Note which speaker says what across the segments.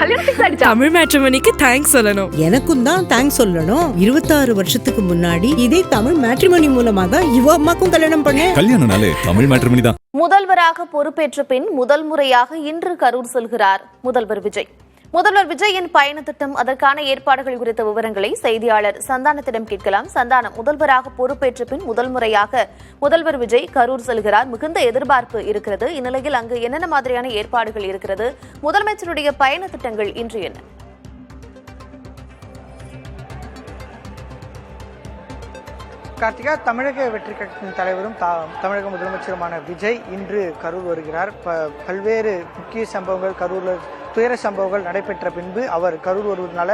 Speaker 1: Tamil மேட்ரிமோனிக்கு thanks சொல்லணும்.
Speaker 2: எனக்கும் தான் தேங்க்ஸ் சொல்லணும். 26 வருஷத்துக்கு முன்னாடி இதே தமிழ் மேட்ரிமோனி மூலமாக இவ அம்மாக்கும் கல்யாணம் பண்ணேன்.
Speaker 3: கல்யாணம்னாலே தமிழ் மேட்ரிமோனி தான்.
Speaker 4: முதல்வராக பொறுப்பேற்ற பின் முதல் முறையாக இன்று கரூர் செல்கிறார் முதல்வர் விஜய். முதல்வர் விஜயின் பயண திட்டம், அதற்கான ஏற்பாடுகள் குறித்த விவரங்களை செய்தியாளர் சந்தானத்திடம் கேட்கலாம். சந்தானம், முதல்வராக பொறுப்பேற்ற பின் முதல் முறையாக முதல்வர் விஜய் கரூர் செல்கிறார். மிகுந்த எதிர்பார்ப்பு இருக்கிறது. இந்நிலையில் அங்கு என்னென்ன மாதிரியான ஏற்பாடுகள் இருக்கிறது? முதலமைச்சருடைய பயண திட்டங்கள் இன்று என்ன?
Speaker 5: கார்த்திகா, தமிழக வெற்றி கழகத்தின் தலைவரும் தமிழக முதலமைச்சருமான விஜய் இன்று கரூர் வருகிறார். பல்வேறு முக்கிய சம்பவங்கள், கரூரில் துயர சம்பவங்கள் நடைபெற்ற பின்பு அவர் கரூர் வருவதனால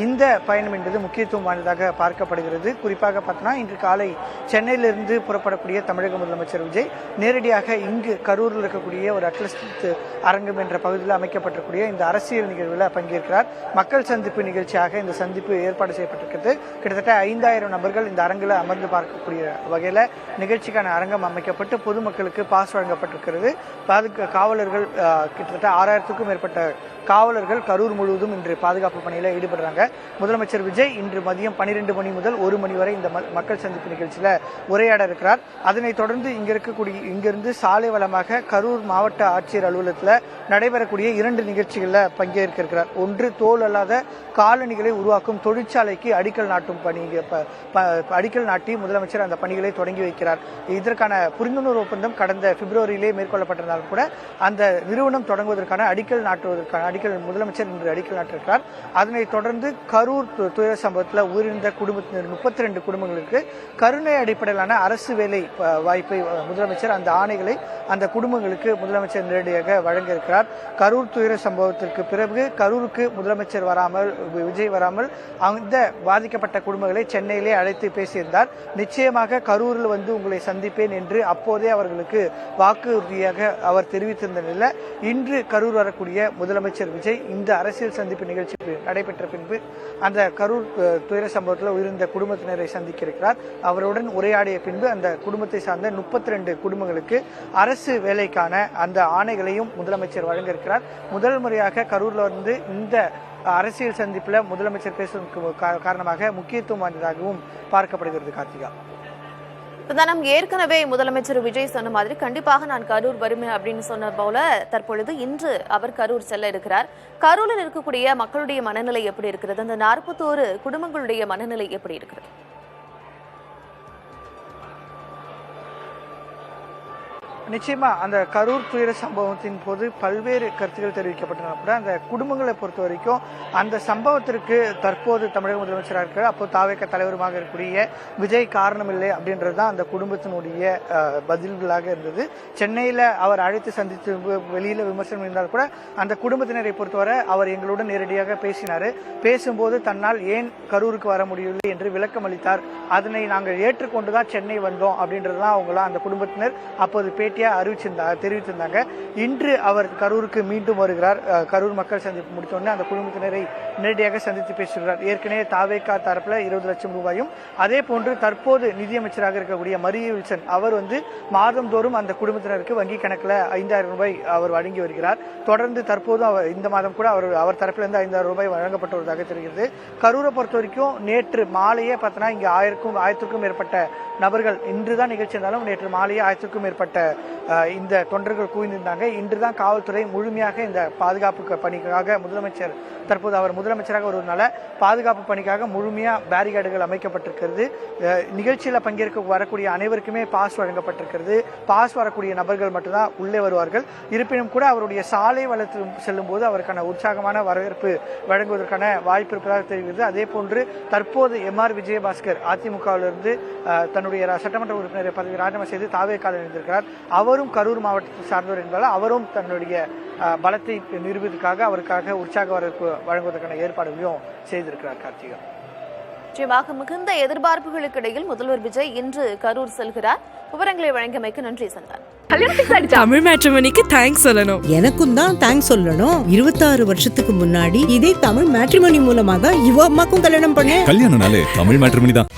Speaker 5: இந்த பயணம் என்பது முக்கியத்துவம் வாய்ந்ததாக பார்க்கப்படுகிறது. குறிப்பாக பார்த்தோம்னா, இன்று காலை சென்னையிலிருந்து புறப்படக்கூடிய தமிழக முதலமைச்சர் விஜய் நேரடியாக இங்கு கரூரில் இருக்கக்கூடிய ஒரு அட்லஸ் அரங்கம் என்ற பகுதியில் அமைக்கப்பட்டிருக்கூடிய இந்த அரசியல் நிகழ்வில் பங்கேற்கிறார். மக்கள் சந்திப்பு நிகழ்ச்சியாக இந்த சந்திப்பு ஏற்பாடு செய்யப்பட்டிருக்கிறது. கிட்டத்தட்ட 5000 நபர்கள் இந்த அரங்கில் அமர்ந்து பார்க்கக்கூடிய வகையில் நிகழ்ச்சிக்கான அரங்கம் அமைக்கப்பட்டு பொதுமக்களுக்கு பாஸ் வழங்கப்பட்டிருக்கிறது. காவலர்கள் கிட்டத்தட்ட 6000க்கும் மேற்பட்ட காவலர்கள் கரூர் முழுவதும் இன்று பாதுகாப்பு பணியில் ஈடுபடுறாங்க. முதலமைச்சர் விஜய் இன்று மதியம் 12 மணி முதல் 1 மணி வரை இந்த மக்கள் சந்திப்பு நிகழ்ச்சியில் உரையாட இருக்கிறார். அதனைத் தொடர்ந்து இங்கிருந்து சாலை வளமாக கரூர் மாவட்ட ஆட்சியர் அலுவலகத்தில் நடைபெறக்கூடிய 2 நிகழ்ச்சிகளில் பங்கேற்க இருக்கிறார். ஒன்று, தோல் அல்லாத காலணிகளை உருவாக்கும் தொழிற்சாலைக்கு அடிக்கல் நாட்டி முதலமைச்சர் அந்த பணிகளை தொடங்கி வைக்கிறார். இதற்கான புரிந்துணர்வு ஒப்பந்தம் கடந்த பிப்ரவரியிலே மேற்கொள்ளப்பட்டிருந்தாலும் கூட அந்த நிறுவனம் தொடங்குவதற்கான முதலமைச்சர் இன்று அடிக்கல் நாட்டிருக்கிறார். அதனைத் தொடர்ந்து கரூர் துயர சம்பவத்தில் உயிரிழந்த குடும்பத்தினர் 32 குடும்பங்களுக்கு கருணை அடிப்படையிலான அரசு வேலை வாய்ப்பை முதலமைச்சர் அந்த ஆணைகளை அந்த குடும்பங்களுக்கு முதலமைச்சர் நேரடியாக வழங்க இருக்கிறார். கரூர் துயர சம்பவத்திற்கு பிறகு கரூருக்கு முதலமைச்சர் விஜய் வராமல் அந்த பாதிக்கப்பட்ட குடும்பங்களை சென்னையிலே அழைத்து பேசியிருந்தார். நிச்சயமாக கரூரில் வந்து உங்களை சந்திப்பேன் என்று அப்போதே அவர்களுக்கு வாக்குறுதியாக அவர் தெரிவித்திருந்த நிலையில் இன்று கரூர் வரக்கூடிய முதலமைச்சர் விஜய் இந்த அரசியல் சந்திப்பு நிகழ்ச்சி நடைபெற்ற பின்பு அந்த கரூர் துயர சம்பவத்தில் உயிர்ந்த குடும்பத்தினரை சந்திக்க இருக்கிறார். அவருடன் உரையாடிய பின்பு அந்த குடும்பத்தை சார்ந்த 32 குடும்பங்களுக்கு அரசு வேலைக்கான அந்த ஆணைகளையும் முதலமைச்சர் வழங்க இருக்கிறார். முதல் முறையாக கரூர்ல வந்து இந்த அரசியல் சந்திப்பில் முதலமைச்சர் பேசுவதற்கு காரணமாக முக்கியத்துவம் வாய்ந்ததாகவும் பார்க்கப்படுகிறது. கார்த்திகா,
Speaker 4: ஏற்கனவே முதலமைச்சர் விஜய் சொன்ன மாதிரி கண்டிப்பாக நான் கரூர் வருவேன் அப்படின்னு சொன்ன போல தற்பொழுது இன்று அவர் கரூர் செல்ல இருக்கிறார். கரூரில் இருக்கக்கூடிய மக்களுடைய மனநிலை எப்படி இருக்கிறது? அந்த 41 குடும்பங்களுடைய மனநிலை எப்படி இருக்கிறது?
Speaker 5: நிச்சயமா அந்த கரூர் துயர சம்பவத்தின் போது பல்வேறு கருத்துக்கள் தெரிவிக்கப்பட்டன. கூட அந்த குடும்பங்களை பொறுத்த வரைக்கும் அந்த சம்பவத்திற்கு தற்போது தமிழக முதலமைச்சராக இருக்கிற அப்போ தாவேக தலைவருமாக இருக்கக்கூடிய விஜய் காரணமில்லை அப்படின்றது தான் அந்த குடும்பத்தினுடைய பதில்களாக இருந்தது. சென்னையில் அவர் அழைத்து சந்தித்து வெளியில விமர்சனம் இருந்தால் கூட அந்த குடும்பத்தினரை பொறுத்தவரை அவர் எங்களுடன் நேரடியாக பேசினார். பேசும்போது தன்னால் ஏன் கரூருக்கு வர முடியவில்லை என்று விளக்கம் அளித்தார். அதனை நாங்கள் ஏற்றுக்கொண்டுதான் சென்னை வந்தோம் அப்படின்றதுதான் அவங்களாம் அந்த குடும்பத்தினர் அப்போது தெரிவித்திருந்தாங்க. இன்று அவர் கரூருக்கு மீண்டும் வருகிறார். கரூர் மக்கள் சந்திப்பு முடித்தோடனே அந்த குடும்பத்தினரை நேரடியாக சந்தித்து பேசுகிறார். ஏற்கனவே தாவேகா தரப்புல 20 லட்சம் ரூபாயும், அதே போன்று தற்போது நிதியமைச்சராக இருக்கக்கூடிய மரிய வில்சன் அவர் வந்து மாதந்தோறும் அந்த குடும்பத்தினருக்கு வங்கி கணக்கில் 5000 ரூபாய் அவர் வழங்கி வருகிறார். தொடர்ந்து தற்போது இந்த மாதம் கூட அவர் தரப்பிலிருந்து 5000 ரூபாய் வழங்கப்பட்டு வருவதாக தெரிகிறது. கரூரை பொறுத்த வரைக்கும் நேற்று மாலையே பார்த்தோன்னா இங்கே 1000க்கும் மேற்பட்ட நபர்கள் இன்றுதான் நிகழ்ச்சி இருந்தாலும் நேற்று மாலையே 1000க்கும் மேற்பட்ட இந்த தொண்டர்கள் குவிந்திருந்தாங்க. இன்றுதான் காவல்துறை முழுமையாக இந்த பாதுகாப்பு பணிக்காக தற்போது அவர் முதலமைச்சராக வருவதனால பாதுகாப்பு பணிக்காக முழுமையா பேரிகார்டுகள் அமைக்கப்பட்டிருக்கிறது. நிகழ்ச்சியில பங்கேற்க வரக்கூடிய அனைவருக்குமே பாஸ் வழங்கப்பட்டிருக்கிறது. பாஸ் வரக்கூடிய நபர்கள் மட்டும்தான் உள்ளே வருவார்கள். இருப்பினும் கூட அவருடைய சாலை வளத்தில் செல்லும் போது அவருக்கான உற்சாகமான வரவேற்பு வழங்குவதற்கான வாய்ப்பு இருப்பதாக தெரிகிறது. அதே போன்று தற்போது MR விஜயபாஸ்கர் அதிமுகவிலிருந்து தன்னுடைய சட்டமன்ற உறுப்பினர் பதவி ராஜினாமா செய்து தாவேக்கால இணைந்திருக்கிறார். அவரும் கரூர் மாவட்டத்தை சார்ந்தவர் என்பதால் அவரும் தன்னுடைய பலத்தை நிரூபிப்பதற்காக அவருக்காக உற்சாக வரவேற்பு வழங்குவதற்கான ஏற்பாடுகளையும் செய்திருக்கிறார். கார்த்திகா,
Speaker 4: நிச்சயமாக மிகுந்த எதிர்பார்ப்புகளுக்கு இடையில் முதல்வர் விஜய் இன்று கரூர் செல்கிறார். விவரங்களை வழங்கியமைக்கு நன்றி சந்தான்.
Speaker 1: தமிழ் மேட்ரிமோனிக்கு தேங்க்ஸ் சொல்லணும்.
Speaker 2: எனக்கும் தான் தேங்க்ஸ் சொல்லணும். 26 வருஷத்துக்கு முன்னாடி இதே தமிழ் மேட்ரிமோனி மூலமாக இவ அம்மாக்கும் கல்யாணம் பண்ணேன்.
Speaker 3: கல்யாணம்னாலே தமிழ் மேட்ரிமோனி தான்.